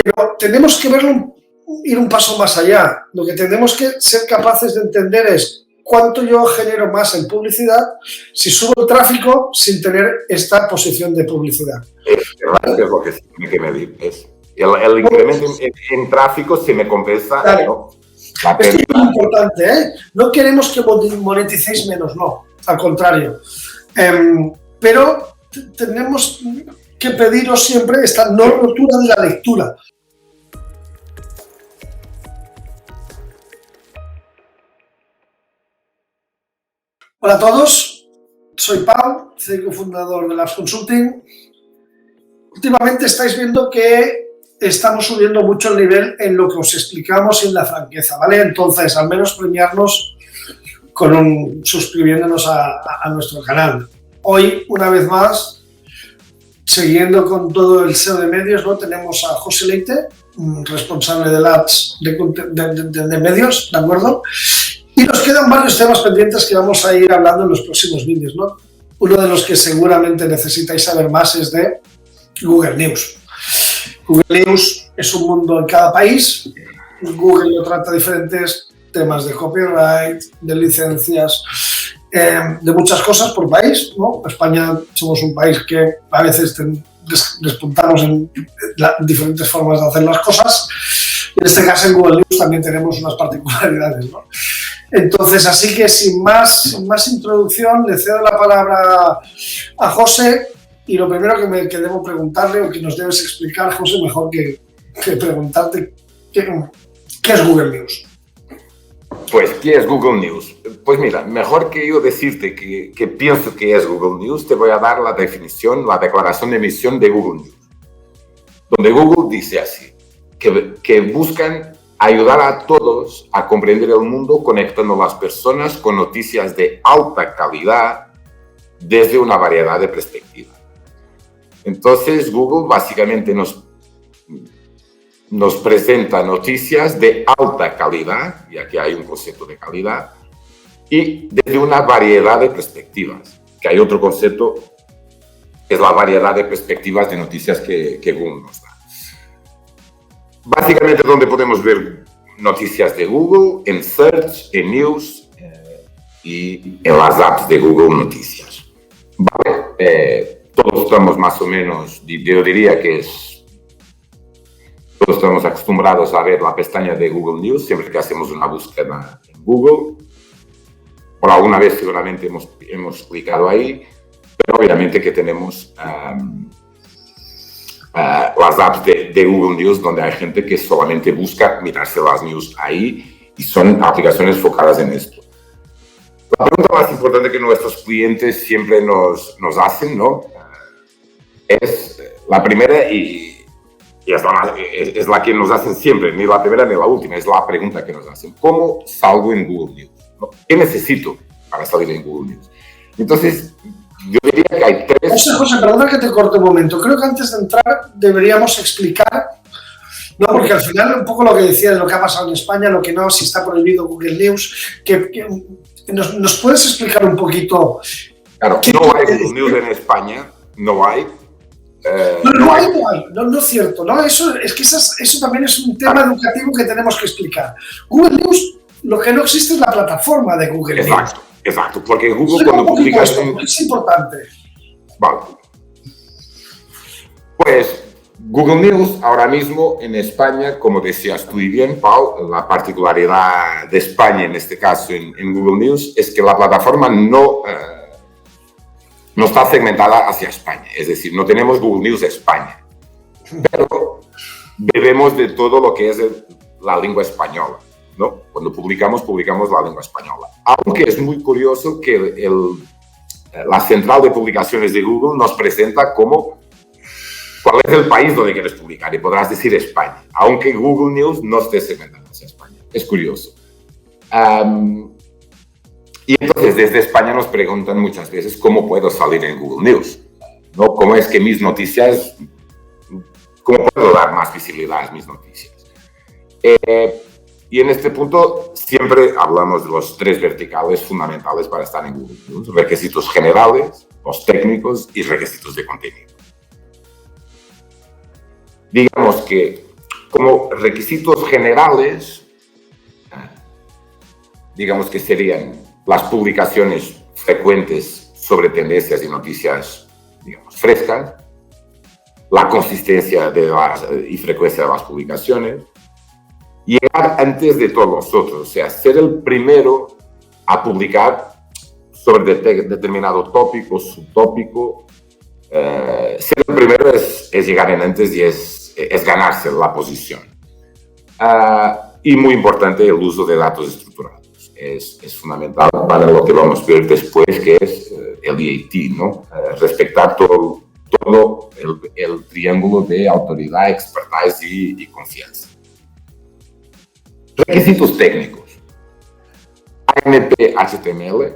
Pero tenemos que verlo, ir un paso más allá. Lo que tenemos que ser capaces de entender es cuánto yo genero más en publicidad si subo el tráfico sin tener esta posición de publicidad. Es lo que tiene que medir. El incremento en tráfico se me compensa. Claro. ¿No? Esto es muy importante, ¿eh? No queremos que moneticéis menos, no. Al contrario. Pero tenemos que pediros siempre esta no rotura de la lectura. Hola a todos, soy Pau, CEO fundador de Labs Consulting. Últimamente estáis viendo que estamos subiendo mucho el nivel en lo que os explicamos y en la franqueza, ¿vale? Entonces, al menos premiarnos suscribiéndonos a nuestro canal. Hoy, una vez más, siguiendo con todo el SEO de medios, ¿no? Tenemos a José Leite, responsable de Labs de medios, ¿de acuerdo? Y nos quedan varios temas pendientes que vamos a ir hablando en los próximos vídeos, ¿no? Uno de los que seguramente necesitáis saber más es de Google News. Google News es un mundo en cada país. Google lo trata diferentes temas de copyright, de licencias, de muchas cosas por país, ¿no? España somos un país que a veces despuntamos en diferentes formas de hacer las cosas. En este caso, en Google News también tenemos unas particularidades, ¿no? Entonces, así que sin más introducción, le cedo la palabra a José y lo primero que debo preguntarle o que nos debes explicar, José, mejor que preguntarte, ¿qué es Google News? Pues, ¿qué es Google News? Pues mira, mejor que yo decirte que pienso que es Google News, te voy a dar la definición, la declaración de misión de Google News, donde Google dice así, que buscan ayudar a todos a comprender el mundo conectando a las personas con noticias de alta calidad desde una variedad de perspectivas. Entonces, Google básicamente nos presenta noticias de alta calidad, y aquí hay un concepto de calidad, y desde una variedad de perspectivas, que hay otro concepto, que es la variedad de perspectivas de noticias que Google nos da. Básicamente, donde podemos ver noticias de Google, en Search, en News y en las apps de Google Noticias. Vale, todos estamos más o menos, yo diría que todos estamos acostumbrados a ver la pestaña de Google News siempre que hacemos una búsqueda en Google. Por alguna vez seguramente hemos clicado ahí, pero obviamente que tenemos las apps de Google News, donde hay gente que solamente busca mirarse las news ahí y son aplicaciones enfocadas en esto. La pregunta más importante que nuestros clientes siempre nos hacen, ¿no? Es la primera y es la que nos hacen siempre, ni la primera ni la última, es la pregunta que nos hacen. ¿Cómo salgo en Google News? ¿No? ¿Qué necesito para salir en Google News? Entonces, yo diría que hay tres... José, perdona que te corte un momento. Creo que antes de entrar deberíamos explicar, no, porque al final un poco lo que decía de lo que ha pasado en España, lo que no, si está prohibido Google News, ¿nos puedes explicar un poquito? Claro, no hay Google News en España, no hay. No es cierto, ¿no? Eso también es un tema educativo que tenemos que explicar. Google News, lo que no existe es la plataforma de Google News. Exacto, porque Google cuando publicas... Es importante. Vale. Pues Google News ahora mismo en España, como decías tú y bien, Pau, la particularidad de España en este caso en Google News es que la plataforma no está segmentada hacia España. Es decir, no tenemos Google News España, pero bebemos de todo lo que es la lengua española, ¿no? Cuando publicamos la lengua española. Aunque es muy curioso que la central de publicaciones de Google nos presenta como cuál es el país donde quieres publicar y podrás decir España, aunque Google News no esté segmentado hacia España. Es curioso. Y entonces desde España nos preguntan muchas veces cómo puedo salir en Google News, ¿no? ¿Cómo es que mis noticias, cómo puedo dar más visibilidad a mis noticias? Y en este punto siempre hablamos de los tres verticales fundamentales para estar en Google News: requisitos generales, los técnicos y requisitos de contenido. Digamos que como requisitos generales, digamos que serían las publicaciones frecuentes sobre tendencias y noticias, digamos, frescas, la consistencia y frecuencia de las publicaciones, llegar antes de todos los otros, o sea, ser el primero a publicar sobre determinado tópico, subtópico. Ser el primero es llegar en antes y es ganarse la posición. Y muy importante, el uso de datos estructurados. Es fundamental para lo que vamos a ver después, que es el EAT, ¿no? Respetar todo el triángulo de autoridad, expertise y confianza. Requisitos técnicos. AMP HTML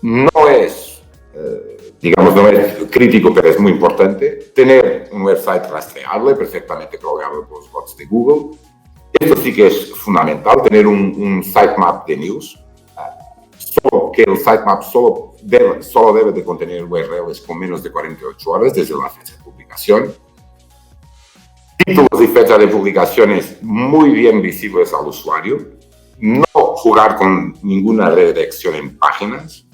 no es, digamos, no es crítico, pero es muy importante. Tener un website rastreable, perfectamente crawlable por los bots de Google. Esto sí que es fundamental, tener un sitemap de news. Solo que el sitemap solo debe de contener URLs con menos de 48 horas desde la fecha de publicación. Títulos y fecha de publicaciones muy bien visibles al usuario. No jugar con ninguna redirección en páginas.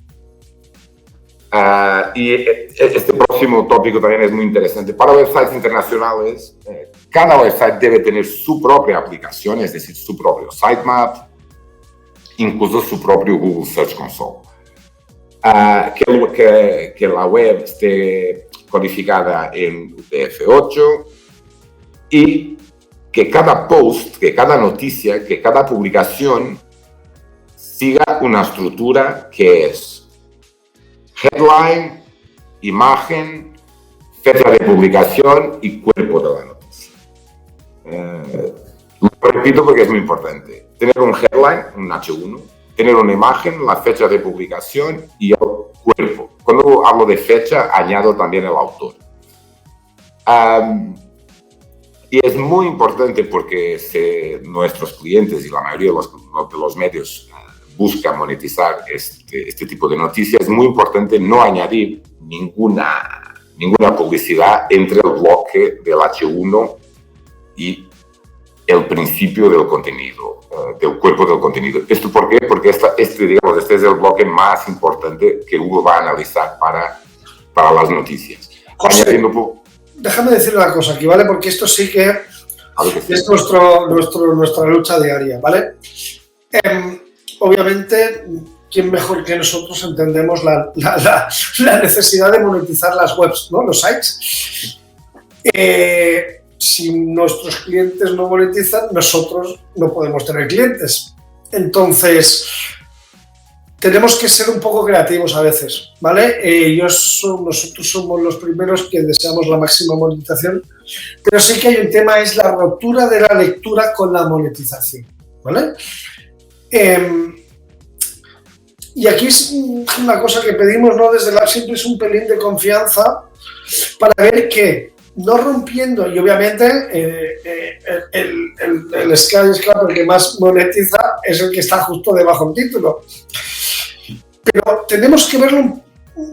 Y este próximo tópico también es muy interesante. Para websites internacionales, cada website debe tener su propia aplicación, es decir, su propio sitemap, incluso su propio Google Search Console. Que la web esté codificada en UTF-8 y que cada post, que cada noticia, que cada publicación siga una estructura que es headline, imagen, fecha de publicación y cuerpo de la noticia. Lo repito porque es muy importante. Tener un headline, un H1, tener una imagen, la fecha de publicación y el cuerpo. Cuando hablo de fecha, añado también el autor. Y es muy importante porque nuestros clientes y la mayoría de los medios buscan monetizar este tipo de noticias, es muy importante no añadir ninguna publicidad entre el bloque del H1 y el principio del contenido, del cuerpo del contenido. ¿Esto por qué? Porque este es el bloque más importante que Google va a analizar para las noticias. José, déjame decir una cosa aquí, ¿vale? Porque esto sí que es nuestra lucha diaria, ¿vale? Obviamente, ¿quién mejor que nosotros entendemos la necesidad de monetizar las webs, ¿no? Los sites? Si nuestros clientes no monetizan, nosotros no podemos tener clientes. Entonces, tenemos que ser un poco creativos a veces, ¿vale? Nosotros somos los primeros que deseamos la máxima monetización, pero sí que hay un tema, es la ruptura de la lectura con la monetización, ¿vale? Y aquí es una cosa que pedimos, ¿no? Desde Lab siempre es un pelín de confianza para ver que, no rompiendo, y obviamente el skyscraper que más monetiza es el que está justo debajo del título. Pero tenemos que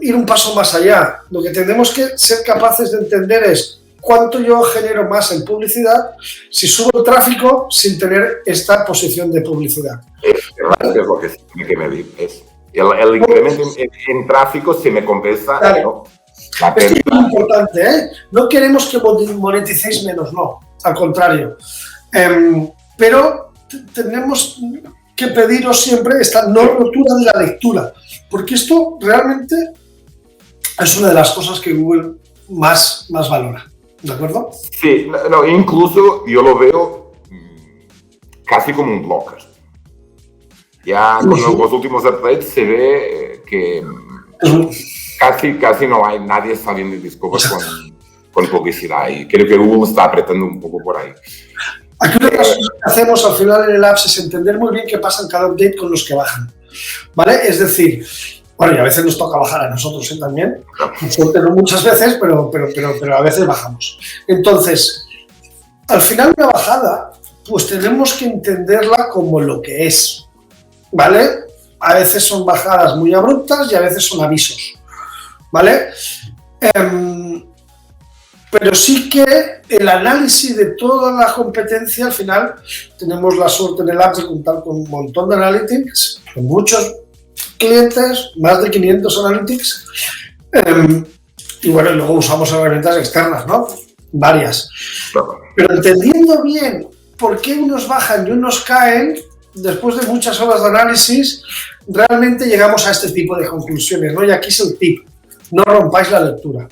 ir un paso más allá. Lo que tenemos que ser capaces de entender es cuánto yo genero más en publicidad si subo el tráfico sin tener esta posición de publicidad. Es lo que se tiene que medir. El incremento en tráfico se me compensa. Claro. ¿No? Esto es muy importante, ¿eh? No queremos que moneticéis menos, no, al contrario. Pero tenemos que pediros siempre esta no rotura de la lectura, porque esto realmente es una de las cosas que Google más valora, ¿de acuerdo? Sí, no, incluso yo lo veo casi como un blocker. Ya con los últimos updates se ve que casi no hay nadie saliendo de Discover con publicidad, y creo que Google está apretando un poco por ahí. Aquí una de las cosas que hacemos al final en el Apps es entender muy bien qué pasa en cada update con los que bajan, ¿vale? Es decir, bueno, y a veces nos toca bajar a nosotros también, no muchas veces, pero a veces bajamos. Entonces, al final una bajada, pues tenemos que entenderla como lo que es, ¿vale? A veces son bajadas muy abruptas y a veces son avisos, ¿vale? Pero sí que el análisis de toda la competencia, al final, tenemos la suerte en el app de contar con un montón de analytics, con muchos clientes, más de 500 analytics, y bueno, luego usamos herramientas externas, ¿no? Varias. Pero entendiendo bien por qué unos bajan y unos caen, después de muchas horas de análisis, realmente llegamos a este tipo de conclusiones, ¿no? Y aquí es el tip, no rompáis la lectura.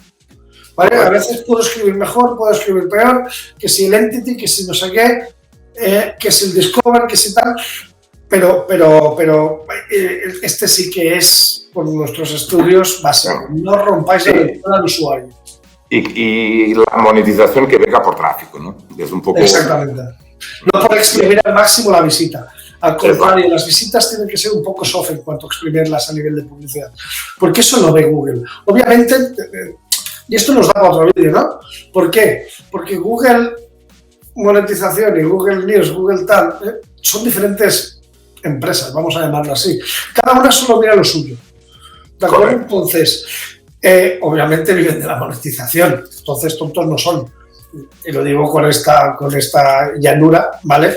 ¿Vale? A veces puedo escribir mejor, puedo escribir peor, que si el entity, que si no sé qué, que si el discover, que si tal, pero este sí que es, por nuestros estudios, básico. No rompáis la lectura al usuario. Y la monetización que venga por tráfico, ¿no? Es un poco... Exactamente. No por exprimir al máximo la visita. Al contrario, las visitas tienen que ser un poco soft en cuanto a exprimirlas a nivel de publicidad. Porque eso lo ve Google. Obviamente... Y esto nos da para otro vídeo, ¿no? ¿Por qué? Porque Google Monetización y Google News, Google tal, son diferentes empresas, vamos a llamarlo así. Cada una solo mira lo suyo. ¿De acuerdo? Correcto. Entonces, obviamente viven de la monetización, entonces tontos no son. Y lo digo con esta llanura, ¿vale?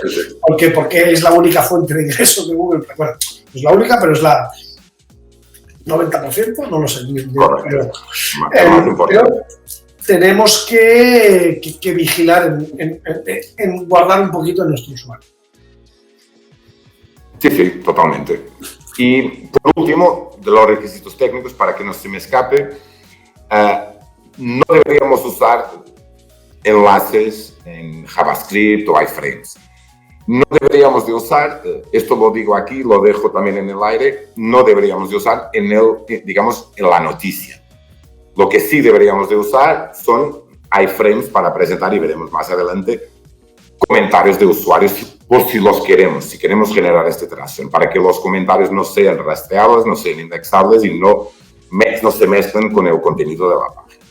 Porque es la única fuente de ingresos de Google. Bueno, es la única, pero es la 90%, no lo sé. Pero tenemos que vigilar en guardar un poquito de nuestro usuario. Sí, totalmente. Y por último, de los requisitos técnicos, para que no se me escape, no deberíamos usar enlaces en JavaScript o iframes. No deberíamos de usar, esto lo digo aquí, lo dejo también en el aire, no deberíamos de usar en la noticia. Lo que sí deberíamos de usar son iframes para presentar, y veremos más adelante, comentarios de usuarios por si los queremos, si queremos generar esta iteración, para que los comentarios no sean rastreables, no sean indexables y no se mezclen con el contenido de la página.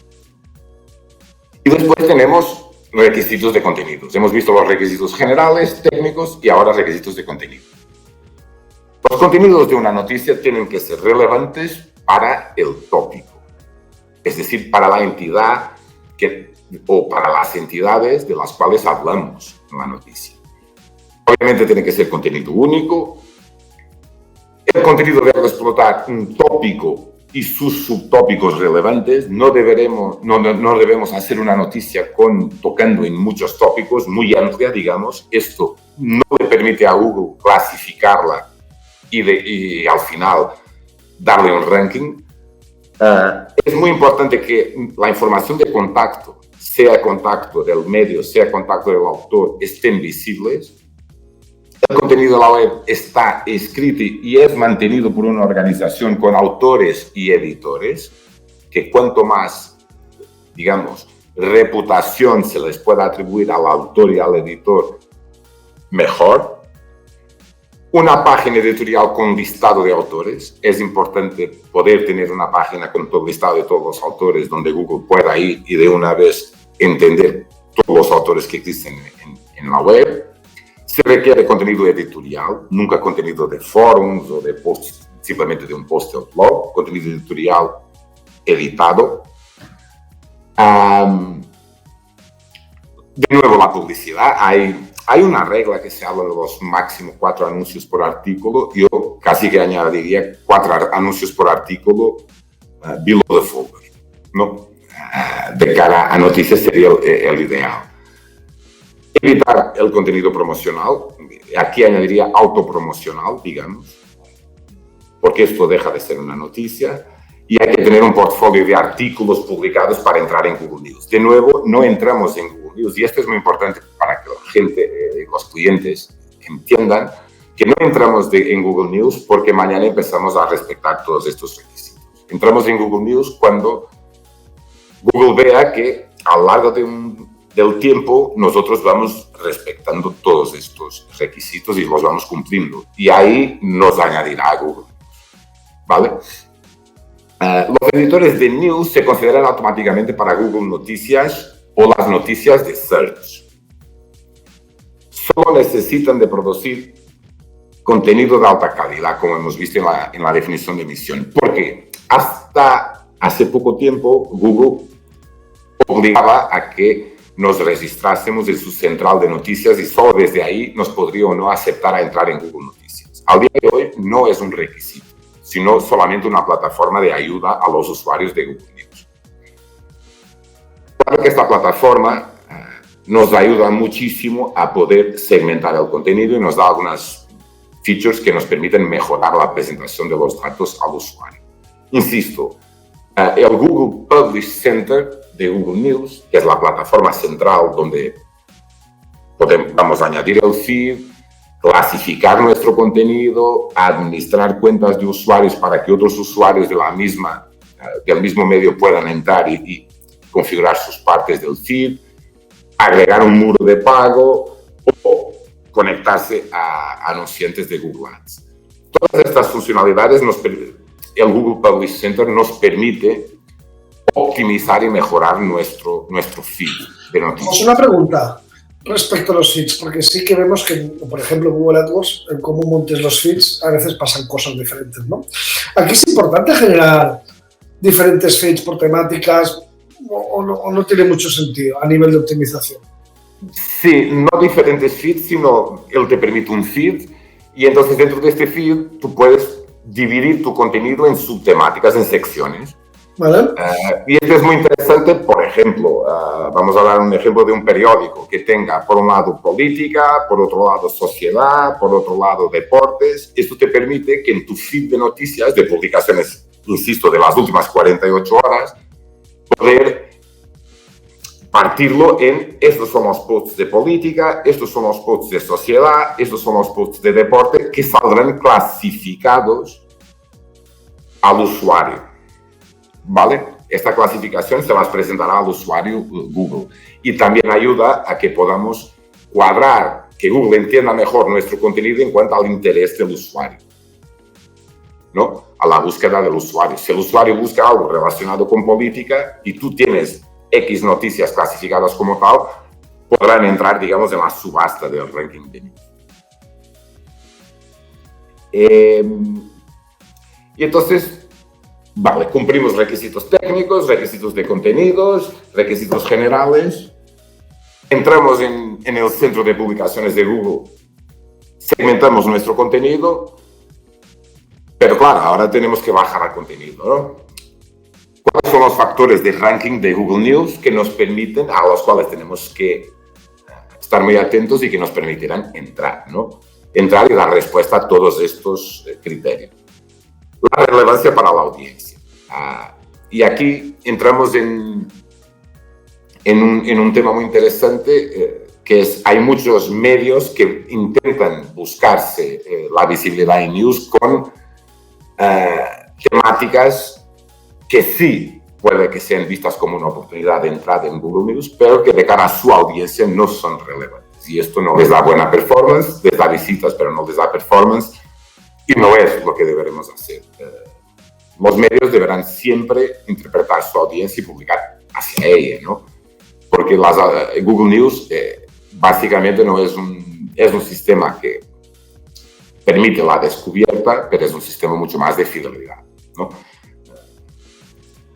Y después tenemos requisitos de contenidos. Hemos visto los requisitos generales, técnicos y ahora requisitos de contenido. Los contenidos de una noticia tienen que ser relevantes para el tópico, es decir, para la entidad o para las entidades de las cuales hablamos en la noticia. Obviamente tiene que ser contenido único. El contenido debe explotar un tópico y sus subtópicos relevantes. No debemos hacer una noticia tocando en muchos tópicos, muy amplia, digamos. Esto no le permite a Google clasificarla y al final darle un ranking. Es muy importante que la información de contacto, sea contacto del medio, sea contacto del autor, estén visibles. El contenido de la web está escrito y es mantenido por una organización con autores y editores, que cuanto más, digamos, reputación se les pueda atribuir al autor y al editor, mejor. Una página editorial con listado de autores. Es importante poder tener una página con todo el listado de todos los autores donde Google pueda ir y de una vez entender todos los autores que existen en la web. Se requiere contenido editorial, nunca contenido de forums o de posts, simplemente de un post del blog, contenido editorial editado. De nuevo, la publicidad. Hay una regla que se habla de los máximo 4 anuncios por artículo. Yo casi que añadiría 4 anuncios por artículo below the folder, ¿no? De cara a noticias sería el ideal. Evitar el contenido promocional, aquí añadiría autopromocional, digamos, porque esto deja de ser una noticia, y hay que tener un portfolio de artículos publicados para entrar en Google News. De nuevo, no entramos en Google News, y esto es muy importante para que la gente, los clientes, entiendan que no entramos en Google News porque mañana empezamos a respetar todos estos requisitos. Entramos en Google News cuando Google vea que a lo largo del tiempo nosotros vamos respetando todos estos requisitos y los vamos cumpliendo. Y ahí nos añadirá a Google, ¿vale? Los editores de News se consideran automáticamente para Google Noticias o las noticias de Search. Solo necesitan de producir contenido de alta calidad, como hemos visto en la definición de misión. Porque hasta hace poco tiempo Google obligaba a que nos registrásemos en su central de noticias y solo desde ahí nos podría o no aceptar a entrar en Google Noticias. Al día de hoy no es un requisito, sino solamente una plataforma de ayuda a los usuarios de Google News. Claro que esta plataforma nos ayuda muchísimo a poder segmentar el contenido y nos da algunas features que nos permiten mejorar la presentación de los datos al usuario. Insisto, el Google Publish Center de Google News, que es la plataforma central donde vamos a añadir el feed, clasificar nuestro contenido, administrar cuentas de usuarios para que otros usuarios del mismo medio puedan entrar y configurar sus partes del feed, agregar un muro de pago o conectarse a anunciantes de Google Ads. Todas estas funcionalidades el Google Publish Center nos permite optimizar y mejorar nuestro feed de noticias. Una pregunta respecto a los feeds, porque sí que vemos que, por ejemplo, Google AdWords, en cómo montes los feeds, a veces pasan cosas diferentes, ¿no? Aquí es importante generar diferentes feeds por temáticas o no tiene mucho sentido a nivel de optimización. Sí, no diferentes feeds, sino él te permite un feed y entonces dentro de este feed tú puedes dividir tu contenido en subtemáticas, en secciones. ¿Vale? Y esto es muy interesante, por ejemplo, vamos a dar un ejemplo de un periódico que tenga por un lado política, por otro lado sociedad, por otro lado deportes. Esto te permite que en tu feed de noticias, de publicaciones, insisto, de las últimas 48 horas, poder partirlo en estos son los posts de política, estos son los posts de sociedad, estos son los posts de deporte, que saldrán clasificados al usuario. ¿Vale? Esta clasificación se las presentará al usuario Google y también ayuda a que podamos cuadrar, que Google entienda mejor nuestro contenido en cuanto al interés del usuario, ¿no? A la búsqueda del usuario. Si el usuario busca algo relacionado con política y tú tienes X noticias clasificadas como tal, podrán entrar, digamos, en la subasta del ranking de news. Y entonces, vale, cumplimos requisitos técnicos, requisitos de contenidos, requisitos generales. Entramos en el centro de publicaciones de Google, segmentamos nuestro contenido, pero claro, ahora tenemos que bajar el contenido, ¿no? ¿Cuáles son los factores de ranking de Google News que nos permiten, a los cuales tenemos que estar muy atentos y que nos permitirán entrar, ¿no? Entrar y dar respuesta a todos estos criterios. La relevancia para la audiencia. Y aquí entramos en un tema muy interesante, que es, hay muchos medios que intentan buscarse la visibilidad en news con temáticas que sí puede que sean vistas como una oportunidad de entrada en Google News, pero que de cara a su audiencia no son relevantes. Y esto no les da buena performance, les da visitas, pero no les da performance, y no es lo que deberemos hacer. Los medios deberán siempre interpretar su audiencia y publicar hacia ella, ¿no? Porque Google News básicamente no es un sistema que permite la descubierta, pero es un sistema mucho más de fidelidad, ¿no?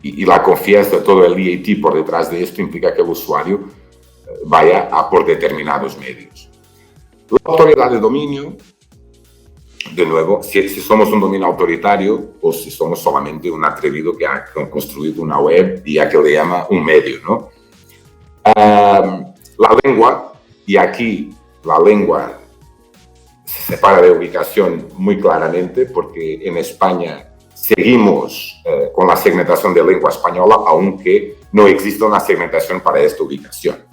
Y la confianza, todo el EAT por detrás de esto implica que el usuario vaya a por determinados medios. La autoridad de dominio, de nuevo, si somos un dominio autoritario o si somos solamente un atrevido que ha construido una web y a que le llama un medio, ¿no? La lengua, y aquí la lengua se separa de ubicación muy claramente porque en España seguimos con la segmentación de lengua española, aunque no existe una segmentación para esta ubicación.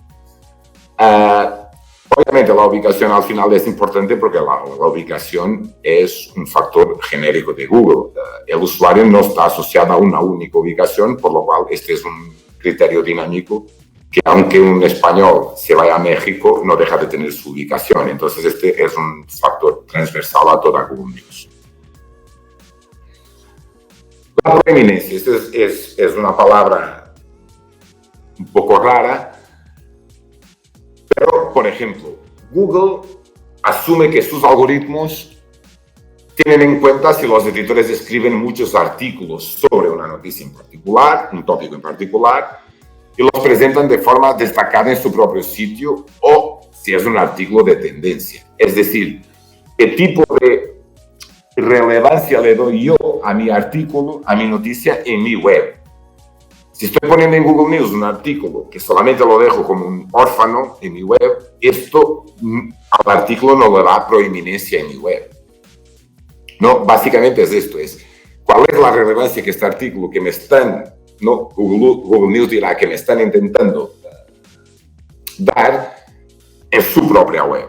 Obviamente la ubicación al final es importante porque la ubicación es un factor genérico de Google. El usuario no está asociado a una única ubicación, por lo cual este es un criterio dinámico que aunque un español se vaya a México, no deja de tener su ubicación. Entonces este es un factor transversal a toda Google News. La preeminencia, esta es una palabra un poco rara, pero, por ejemplo, Google asume que sus algoritmos tienen en cuenta si los editores escriben muchos artículos sobre una noticia en particular, un tópico en particular, y los presentan de forma destacada en su propio sitio o si es un artículo de tendencia. Es decir, qué tipo de relevancia le doy yo a mi artículo, a mi noticia en mi web. Si estoy poniendo en Google News un artículo que solamente lo dejo como un órfano en mi web, esto al artículo no le da proeminencia en mi web. No, básicamente es esto, es cuál es la relevancia que este artículo que me están, no, Google News dirá que me están intentando dar en su propia web.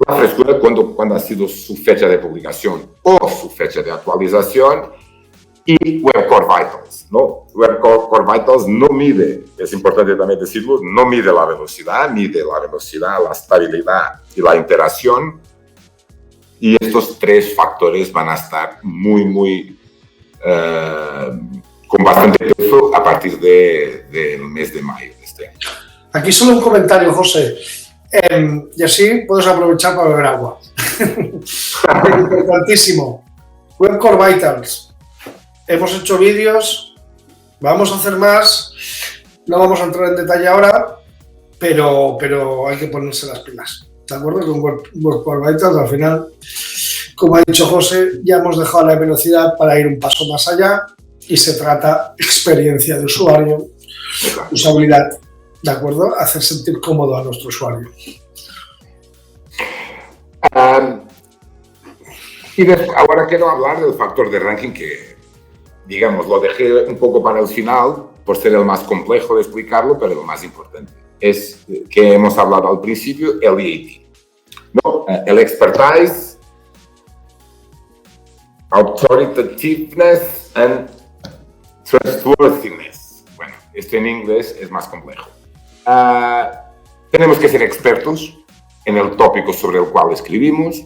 La frescura cuando ha sido su fecha de publicación o su fecha de actualización y Web Core Vitals, ¿no? Web Core Vitals no mide, es importante también decirlo, no mide la velocidad, la estabilidad y la interacción. Y estos tres factores van a estar con bastante peso a partir del mes de mayo de este año. Aquí solo un comentario, José. Y así puedes aprovechar para beber agua. Importantísimo. Web Core Vitals. Hemos hecho vídeos, vamos a hacer más. No vamos a entrar en detalle ahora, pero hay que ponerse las pilas. ¿De acuerdo? Con Web Core Vitals, al final, como ha dicho José, ya hemos dejado la velocidad para ir un paso más allá y se trata experiencia de usuario, usabilidad. ¿De acuerdo? Hacer sentir cómodo a nuestro usuario. Ahora quiero hablar del factor de ranking que, digamos, lo dejé un poco para el final por ser el más complejo de explicarlo, pero lo más importante es que hemos hablado al principio, el EAT. ¿No? El expertise, authoritativeness and trustworthiness. Bueno, esto en inglés es más complejo. Tenemos que ser expertos en el tópico sobre el cual escribimos.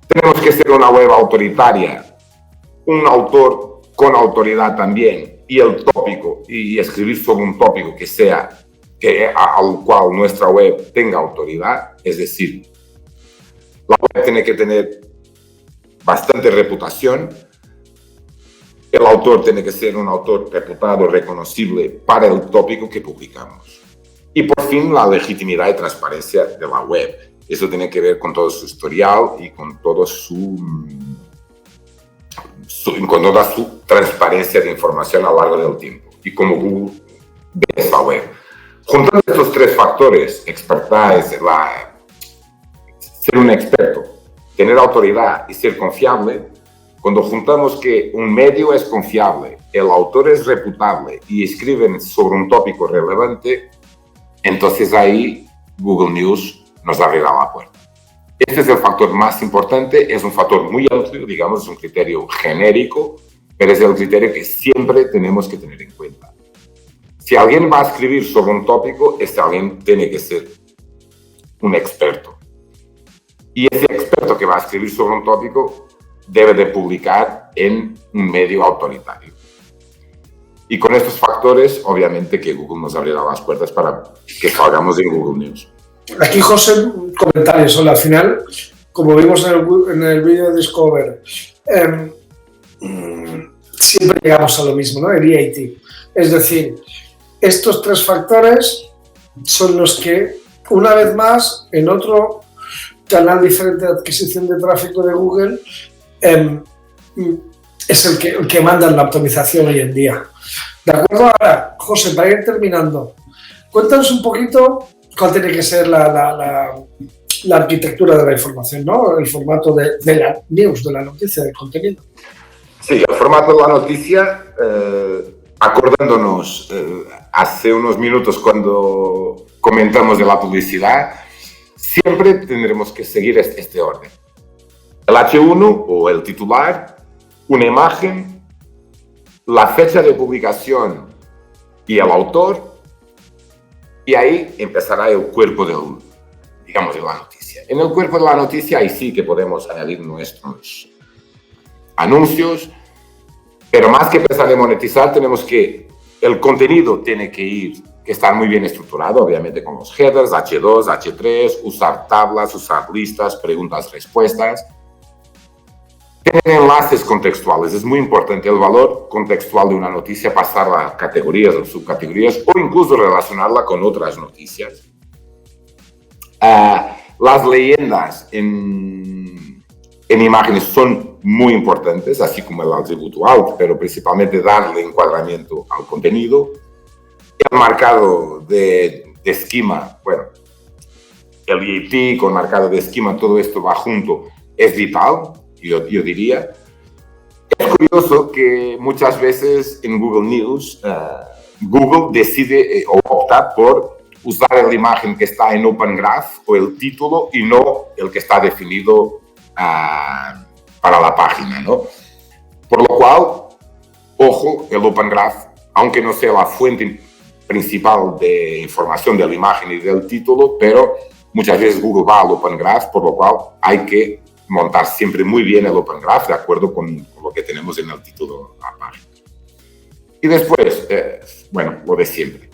Tenemos que ser una web autoritaria, un autor con autoridad también, y el tópico, y escribir sobre un tópico al cual nuestra web tenga autoridad. Es decir, la web tiene que tener bastante reputación. El autor tiene que ser un autor reputado, reconocible para el tópico que publicamos. Y por fin, la legitimidad y transparencia de la web. Eso tiene que ver con todo su historial y con toda su transparencia de información a lo largo del tiempo. Y cómo Google ve esa web. Juntando estos tres factores, expertise, ser un experto, tener autoridad y ser confiable, cuando juntamos que un medio es confiable, el autor es reputable y escriben sobre un tópico relevante, entonces ahí Google News nos abrirá la puerta. Este es el factor más importante, es un factor muy amplio, digamos, es un criterio genérico, pero es el criterio que siempre tenemos que tener en cuenta. Si alguien va a escribir sobre un tópico, este alguien tiene que ser un experto. Y ese experto que va a escribir sobre un tópico debe de publicar en un medio autoritario. Y con estos factores, obviamente que Google nos abrirá las puertas para que salgamos en Google News. Aquí, José, un comentario solo al final. Como vimos en el vídeo de Discover, siempre llegamos a lo mismo, ¿no? El EAT. Es decir, estos tres factores son los que, una vez más, en otro canal diferente de adquisición de tráfico de Google, es el que manda en la optimización hoy en día. De acuerdo, ahora, José, para ir terminando, cuéntanos un poquito cuál tiene que ser la arquitectura de la información, ¿no? El formato de la news, de la noticia, del contenido. Sí, el formato de la noticia, acordándonos hace unos minutos cuando comentamos de la publicidad, siempre tendremos que seguir este orden. El H1 o el titular, una imagen, la fecha de publicación y el autor, y ahí empezará el cuerpo de la noticia. En el cuerpo de la noticia ahí sí que podemos añadir nuestros anuncios, pero más que empezar a monetizar, tenemos que, el contenido tiene que estar muy bien estructurado, obviamente con los headers, H2, H3, usar tablas, usar listas, preguntas, respuestas. Tienen enlaces contextuales. Es muy importante el valor contextual de una noticia, pasarla a categorías o subcategorías o incluso relacionarla con otras noticias. Las leyendas en imágenes son muy importantes, así como el atributo alt, pero principalmente darle encuadramiento al contenido. El marcado de esquema, bueno, el EAT con marcado de esquema, todo esto va junto, es vital, yo diría. Es curioso que muchas veces en Google News, Google decide o opta por usar la imagen que está en Open Graph o el título y no el que está definido para la página, ¿no? Por lo cual, ojo, el Open Graph, aunque no sea la fuente principal de información de la imagen y del título, pero muchas veces Google va al Open Graph, por lo cual hay que montar siempre muy bien el Open Graph de acuerdo con lo que tenemos en el título de la página. Y después, bueno, lo de siempre,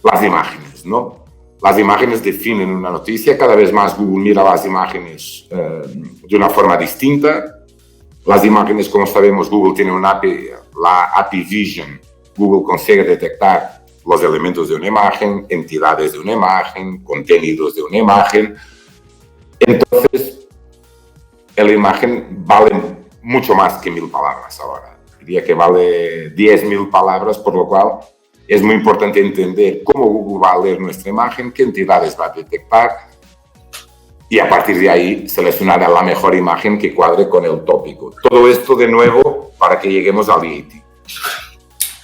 las imágenes, ¿no? Las imágenes definen una noticia, cada vez más Google mira las imágenes de una forma distinta. Las imágenes, como sabemos, Google tiene una API, la API Vision. Google consigue detectar los elementos de una imagen, entidades de una imagen, contenidos de una imagen. Entonces, la imagen vale mucho más que 1000 palabras ahora. Diría que vale 10.000 palabras, por lo cual es muy importante entender cómo Google va a leer nuestra imagen, qué entidades va a detectar y a partir de ahí seleccionar la mejor imagen que cuadre con el tópico. Todo esto de nuevo para que lleguemos al EAT.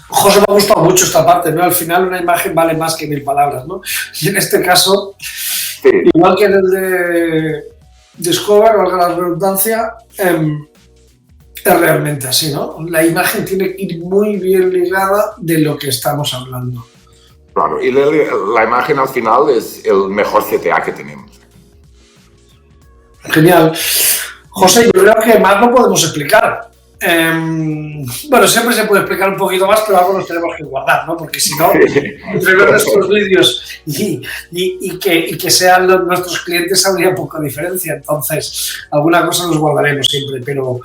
José, me ha gustado mucho esta parte, ¿no? Al final una imagen vale más que 1000 palabras, ¿no? Y en este caso, sí, igual que en el de Discover, valga la redundancia, es realmente así, ¿no? La imagen tiene que ir muy bien ligada de lo que estamos hablando. Claro, y la imagen al final es el mejor CTA que tenemos. Genial. José, yo creo que más no podemos explicar. Bueno, siempre se puede explicar un poquito más, pero algo nos tenemos que guardar, ¿no? Porque si no, entre ver nuestros vídeos y que sean nuestros clientes habría poca diferencia. Entonces, alguna cosa nos guardaremos siempre, pero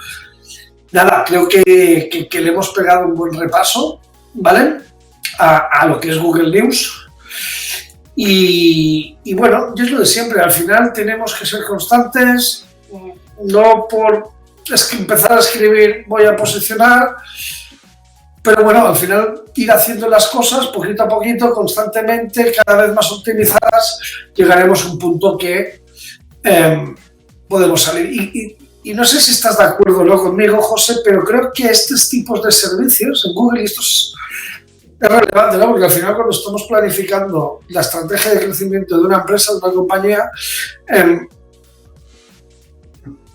nada, creo que le hemos pegado un buen repaso, ¿vale? A lo que es Google News. Y bueno, yo es lo de siempre, al final tenemos que ser constantes, no por empezar a escribir voy a posicionar, pero bueno, al final ir haciendo las cosas poquito a poquito, constantemente, cada vez más optimizadas, llegaremos a un punto que podemos salir. Y no sé si estás de acuerdo ¿no? conmigo, José, pero creo que estos tipos de servicios en Google, y esto es relevante, ¿no? Porque al final cuando estamos planificando la estrategia de crecimiento de una empresa, de una compañía,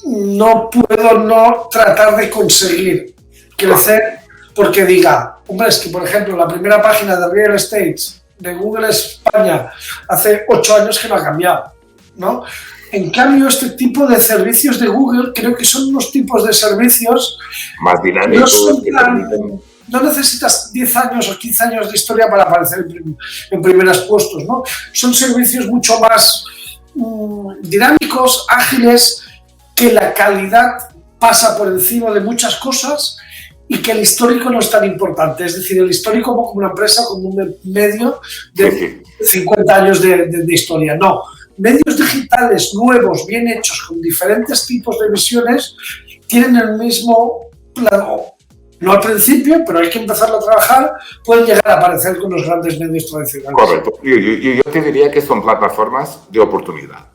no puedo no tratar de conseguir crecer porque diga, hombre, es que por ejemplo la primera página de Real Estate de Google España hace 8 años que no ha cambiado, ¿no? En cambio, este tipo de servicios de Google creo que son unos tipos de servicios más dinámicos. No necesitas 10 años o 15 años de historia para aparecer en primeros puestos, ¿no? Son servicios mucho más dinámicos, ágiles, que la calidad pasa por encima de muchas cosas y que el histórico no es tan importante. Es decir, el histórico como una empresa, como un medio de 50 años de historia. No, medios digitales nuevos, bien hechos, con diferentes tipos de visiones, tienen el mismo plano. No al principio, pero hay que empezar a trabajar, pueden llegar a aparecer con los grandes medios tradicionales. Correcto. Yo te diría que son plataformas de oportunidad.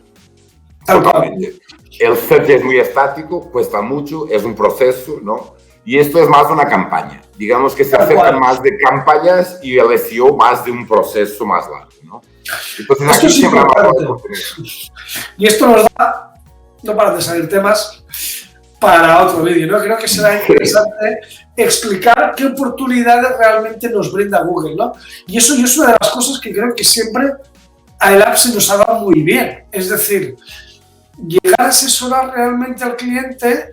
Totalmente. El search es muy estático, cuesta mucho, es un proceso, ¿no? Y esto es más una campaña. Digamos que se acercan más de campañas y el SEO más de un proceso más largo, ¿no? Entonces, esto es importante. Y esto nos da, no para de salir temas, para otro vídeo, ¿no? Creo que será interesante explicar qué oportunidades realmente nos brinda Google, ¿no? Y eso es una de las cosas que creo que siempre a el app se nos ha dado muy bien. Es decir, llegar a asesorar realmente al cliente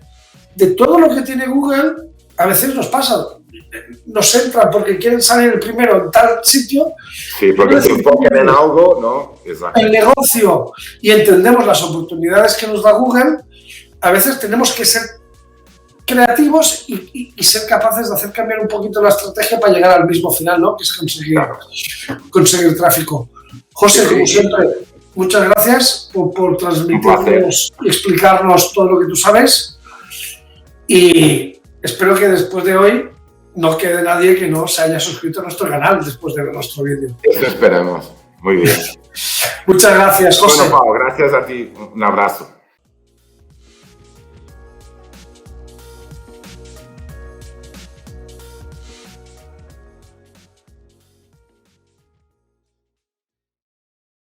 de todo lo que tiene Google. A veces nos pasa, nos entran porque quieren salir el primero en tal sitio. Sí, porque se enfocan en algo, ¿no? Exacto. El negocio, y entendemos las oportunidades que nos da Google. A veces tenemos que ser creativos y ser capaces de hacer cambiar un poquito la estrategia para llegar al mismo final, ¿no? Que es conseguir tráfico. José, como siempre, muchas gracias por transmitirnos y explicarnos todo lo que tú sabes. Y espero que después de hoy no quede nadie que no se haya suscrito a nuestro canal después de ver nuestro vídeo. Eso esperamos. Muy bien. Muchas gracias, José. Bueno, Pau, gracias a ti. Un abrazo.